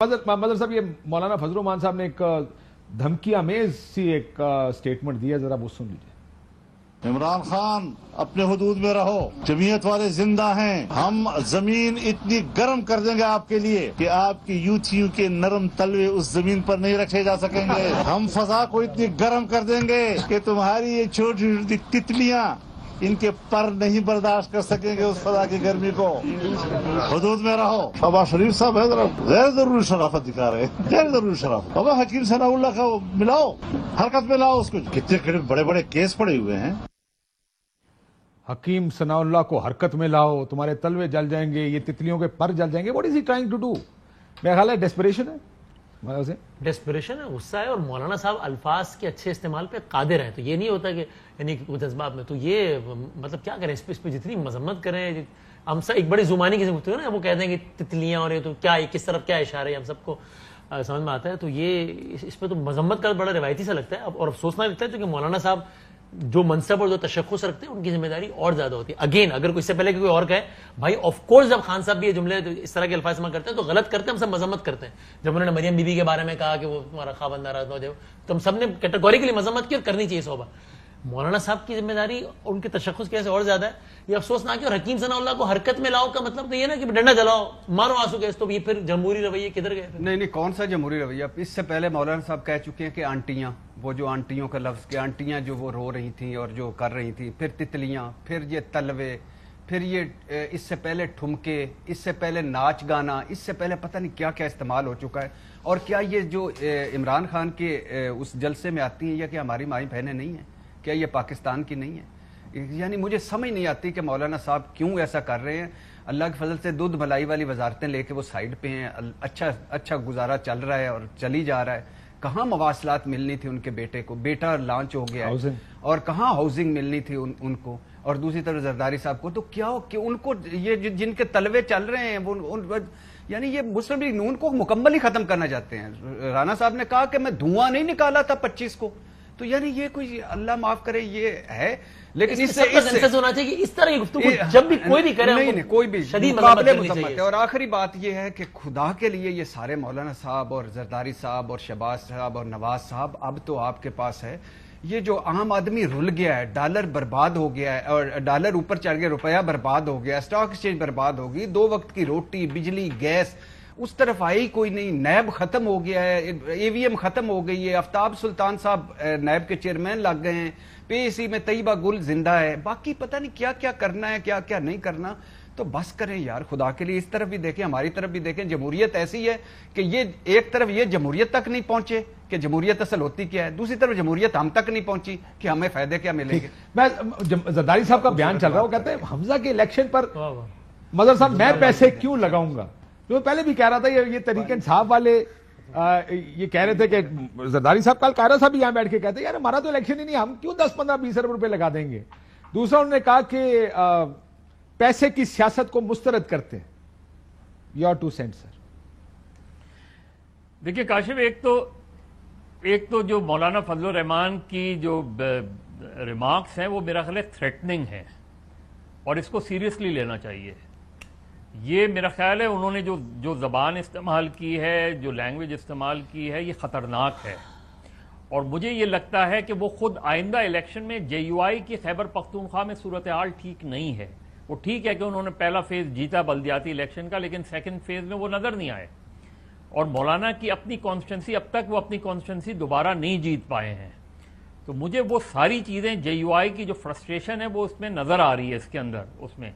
Mother साहब, ये मौलाना फजल रहमान साहब ने एक धमकी अमेज सी एक स्टेटमेंट दी है, जरा वो सुन लीजिए। इमरान खान अपने हुदूद में रहो, जमीयत वाले जिंदा हैं, हम जमीन इतनी गर्म कर देंगे आपके लिए कि आपकी यूथियों के नरम तलवे उस जमीन पर नहीं रखे जा सकेंगे। हम फजा को इतनी गर्म कर देंगे कि तुम्हारी ये छोटी छोटी तितलियां इनके पर नहीं बर्दाश्त कर सकेंगे उस फजा की गर्मी को। हुदूद में रहो। बाबा शरीफ साहब है जरा गैर जरूरी शराफत दिखा रहे हैं, गैर जरूरी शराफत। बाबा हकीम सनाउल्लाह का मिलाओ, हरकत में लाओ उसको। कितने बड़े बड़े केस पड़े हुए हैं। हकीम सनाउल्लाह को हरकत में लाओ, तुम्हारे तलवे जल जाएंगे, ये तितलियों के पर जल जाएंगे। What is he trying to do? मेरा ख्याल है डेस्परेशन है, डेस्परेशन है, गुस्सा है। और मौलाना साहब अल्फाज के अच्छे इस्तेमाल पे कादिर हैं। तो ये नहीं होता कि यानी जज्बात में तो ये मतलब क्या करें, इस पे जितनी मजम्मत करें। हम सब एक बड़ी जुबानी की होती है ना, वो कहते हैं कि तितलियां और ये तो क्या, किस तरफ क्या इशारे, हम सबको समझ में आता है। तो ये इस पे तो मजम्मत का बड़ा रिवायती सा लगता है और अफसोसनाक लगता है, क्योंकि मौलाना साहब जो मनसब और जो तशख्खुस रखते हैं उनकी जिम्मेदारी और ज्यादा होती है। अगेन, अगर कोई इससे पहले कोई और कहे, भाई ऑफ कोर्स जब खान साहब भी ये जुमले इस तरह के अल्फाज इस्तेमाल करते हैं तो गलत करते हैं, हम सब मजम्मत करते हैं। जब उन्होंने मरियम बीबी के बारे में कहा कि वो तुम्हारा ख्वाबंद नाराज हो जाए, तो हम सब ने कैटेगोरिकली मजम्मत की और करनी चाहिए सोबा। मौलाना साहब की जिम्मेदारी और उनके तशख्खुस की और ज्यादा है। ये अफसोसनाक है। और हकीम सनाउल्लाह को हरकत में लाओ का मतलब तो ये ना कि डंडा जलाओ, मारो आंसू गैस। तो ये फिर जमहूरी रवैये किधर गए? नहीं, कौन सा जमहूरी रवैया? इससे पहले मौलाना साहब कह चुके हैं कि आंटियां, वो जो आंटियों का लफ्ज के आंटियां जो वो रो रही थी और जो कर रही थी, फिर तितलियां, फिर ये तलवे, फिर ये इससे पहले ठुमके, इससे पहले नाच गाना, इससे पहले पता नहीं क्या क्या इस्तेमाल हो चुका है। और क्या ये जो इमरान खान के उस जलसे में आती हैं, या कि हमारी माई बहनें नहीं हैं? क्या ये पाकिस्तान की नहीं है? यानी मुझे समझ नहीं आती कि मौलाना साहब क्यों ऐसा कर रहे हैं। अल्लाह के फजल से दूध भलाई वाली वजारतें लेके वो साइड पे हैं, अच्छा गुजारा चल रहा है और चली जा रहा है। कहाँ मवासलात मिलनी थी उनके बेटे को, बेटा लॉन्च हो गया है, और कहाँ हाउसिंग मिलनी थी उनको। और दूसरी तरफ जरदारी साहब को तो क्या कि उनको ये जिनके तलवे चल रहे हैं वो यानी ये मुस्लिम लीग नून को मुकम्मल ही खत्म करना चाहते हैं। राणा साहब ने कहा कि मैं धुआं नहीं निकाला था 25 को। तो यानी ये कोई, अल्लाह माफ करे, ये है। लेकिन इससे होना चाहिए कि इस तरह की गुफ्तगू जब भी कोई भी करे, नहीं कोई भी मुकाबले मजम्मत है। और आखिरी बात ये है कि खुदा के लिए ये सारे मौलाना साहब और जरदारी साहब और शहबाज साहब और नवाज साहब, अब तो आपके पास है ये जो आम आदमी रुल गया है, डॉलर बर्बाद हो गया है, और डॉलर ऊपर चढ़ गया, रुपया बर्बाद हो गया, स्टॉक एक्सचेंज बर्बाद होगी, 2 वक्त की रोटी, बिजली, गैस, उस तरफ आई कोई नहीं। नैब खत्म हो गया है, एवीएम खत्म हो गई है, आफ्ताब सुल्तान साहब नैब के चेयरमैन लग गए हैं, पीएसी में तैयबा गुल जिंदा है, बाकी पता नहीं क्या क्या करना है, क्या क्या नहीं करना। तो बस करें यार, खुदा के लिए। इस तरफ भी देखें, हमारी तरफ भी देखें। जमहूरियत ऐसी है कि ये एक तरफ ये जमहूरियत तक नहीं पहुंचे कि जमहूरियत असल होती क्या है, दूसरी तरफ जमहूरियत हम तक नहीं पहुंची कि हमें फायदे क्या मिलेंगे। मैं जरदारी साहब का बयान चल रहा है, वो कहते हैं हमजा के इलेक्शन पर मदर साहब मैं पैसे क्यों लगाऊंगा। जो पहले भी कह रहा था ये तरीके इंसाफ वाले ये कह रहे थे कि जरदारी साहब, कल कायरा साहब भी यहां बैठ के कहते यार हमारा तो इलेक्शन ही नहीं, हम क्यों 10, 15, 20 अरब रुपए लगा देंगे। दूसरा उन्होंने कहा कि पैसे की सियासत को मुस्तरद करते हैं। Your 2 cent sir. देखिए काशिफ, एक तो जो मौलाना फजल रहमान की जो रिमार्क्स हैं वो मेरा ख्याल है थ्रेटनिंग है और इसको सीरियसली लेना चाहिए। ये मेरा ख्याल है उन्होंने जो ज़बान इस्तेमाल की है, जो लैंग्वेज इस्तेमाल की है, ये ख़तरनाक है। और मुझे ये लगता है कि वो खुद आइंदा इलेक्शन में JUI की खैबर पख्तूनख्वा में सूरत हाल ठीक नहीं है। वो ठीक है कि उन्होंने पहला फेज़ जीता बल्दियाती इलेक्शन का, लेकिन सेकंड फेज़ में वो नज़र नहीं आए। और मौलाना की अपनी कॉन्स्टिट्यूंसी, अब तक वो अपनी कॉन्स्टिट्यूंसी दोबारा नहीं जीत पाए हैं। तो मुझे वो सारी चीज़ें, JUI की जो फ्रस्ट्रेशन है वो उसमें नज़र आ रही है इसके अंदर। उसमें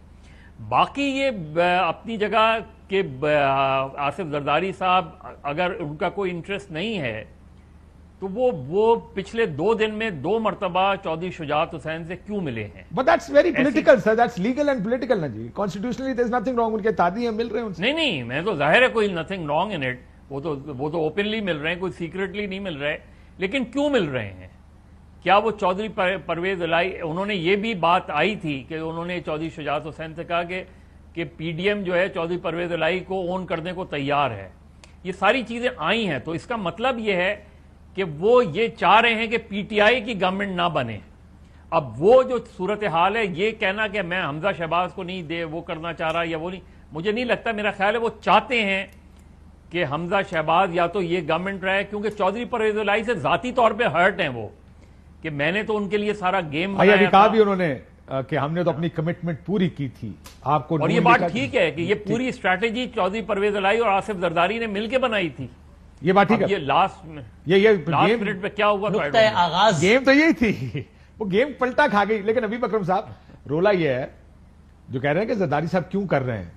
बाकी ये अपनी जगह के आसिफ जरदारी साहब, अगर उनका कोई इंटरेस्ट नहीं है तो वो पिछले 2 दिन में 2 मरतबा चौधरी शुजात हुसैन से क्यों मिले हैं। But that's very political sir, that's legal and political ना जी। Constitutionally there is nothing wrong, उनके तादी मिल रहे हैं उनसे। नहीं, मैं तो जाहिर है कोई नथिंग रॉन्ग इन इट, वो तो ओपनली मिल रहे हैं, कोई सीक्रेटली नहीं मिल रहे। लेकिन क्यों मिल रहे हैं? क्या वो चौधरी परवेज इलाही, उन्होंने ये भी बात आई थी कि उन्होंने चौधरी शुजात हुसैन से कहा कि PDM जो है चौधरी परवेज इलाही को ओन करने को तैयार है। ये सारी चीजें आई हैं, तो इसका मतलब ये है कि वो ये चाह रहे हैं कि PTI की गवर्नमेंट ना बने। अब वो जो सूरत हाल है, ये कहना कि मैं हमजा शहबाज को नहीं दे वो करना चाह रहा या वो नहीं, मुझे नहीं लगता। मेरा ख्याल है वो चाहते हैं کہ حمزہ شہباز یا تو یہ گورنمنٹ رہے، کیونکہ چودھری پرویز الہی سے ذاتی طور پہ ہرٹ ہیں وہ، کہ میں نے تو ان کے لیے سارا گیم ابھی بنایا کہا تھا۔ بھی انہوں نے کہ ہم نے تو اپنی کمٹمنٹ پوری کی تھی آپ کو، اور یہ بات ٹھیک ہے کہ یہ پوری اسٹریٹجی چودھری پرویز الہی اور آصف زرداری نے مل کے بنائی تھی۔ یہ بات ٹھیک ہے، یہ لاسٹ یہ منٹ پہ کیا ہوا تو I don't نقطۂ know۔ آغاز گیم تو یہی تھی، وہ گیم پلٹا کھا گئی۔ لیکن ابھی اکرم صاحب رولا یہ ہے جو کہہ رہے ہیں کہ زرداری صاحب کیوں کر رہے ہیں،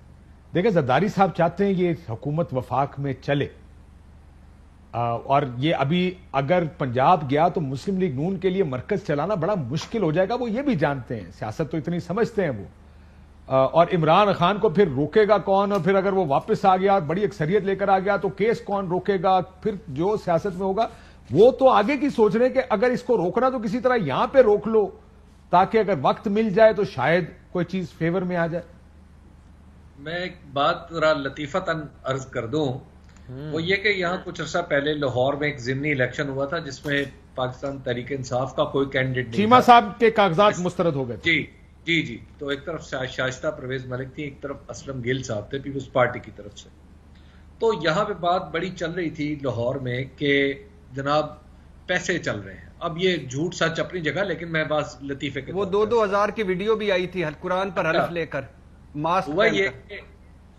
دیکھیں زرداری صاحب چاہتے ہیں یہ حکومت وفاق میں چلے، اور یہ ابھی اگر پنجاب گیا تو مسلم لیگ نون کے لیے مرکز چلانا بڑا مشکل ہو جائے گا، وہ یہ بھی جانتے ہیں، سیاست تو اتنی سمجھتے ہیں وہ، اور عمران خان کو پھر روکے گا کون، اور پھر اگر وہ واپس آ گیا بڑی اکثریت لے کر آ گیا تو کیس کون روکے گا، پھر جو سیاست میں ہوگا وہ تو آگے کی سوچ رہے ہیں کہ اگر اس کو روکنا تو کسی طرح یہاں پہ روک لو تاکہ اگر وقت مل جائے تو شاید کوئی چیز فیور میں آ جائے۔ میں ایک بات ذرا لطیفتاً عرض کر دوں، وہ یہ کہ یہاں کچھ عرصہ پہلے لاہور میں ایک ضمنی الیکشن ہوا تھا جس میں پاکستان تحریک انصاف کا کوئی کینڈیڈیٹ نہیں چیمہ تھا۔ صاحب کے کاغذات مسترد ہو گئے تھے۔ جی تو ایک طرف شائستہ پرویز ملک تھی، ایک طرف اسلم گل صاحب تھے پیپلز پارٹی کی طرف سے۔ تو یہاں پہ بات بڑی چل رہی تھی لاہور میں کہ جناب پیسے چل رہے ہیں، اب یہ جھوٹ سچ اپنی جگہ، لیکن میں بات لطیفے کے وہ 2,000 کی ویڈیو بھی آئی تھی قرآن پر حلف لے کر ماسک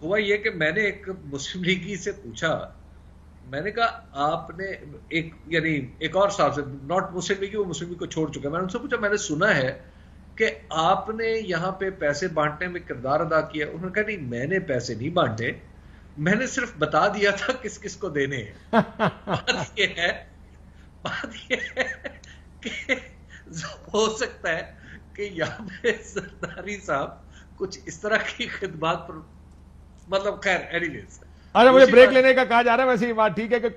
ہوا یہ کہ میں نے ایک مسلم لیگی سے پوچھا، میں نے کہا آپ نے ایک اور صاحب سے، ناٹ مسلم لیگی، وہ مسلم لیگ کو چھوڑ چکا، میں نے ان سے پوچھا میں نے سنا ہے کہ آپ نے یہاں پہ پیسے بانٹنے میں کردار ادا کیا، انہوں نے کہا نہیں میں نے پیسے نہیں بانٹے، میں نے صرف بتا دیا تھا کس کس کو دینے ہیں۔ بات یہ ہے کہ ہو سکتا ہے کہ یہاں پہ زرداری صاحب کچھ اس طرح کی خدمات پر، مطلب خیر اینی ویز، اچھا مجھے بریک لینے کا کہا جا رہا ہے، ویسے یہ بات ٹھیک ہے کہ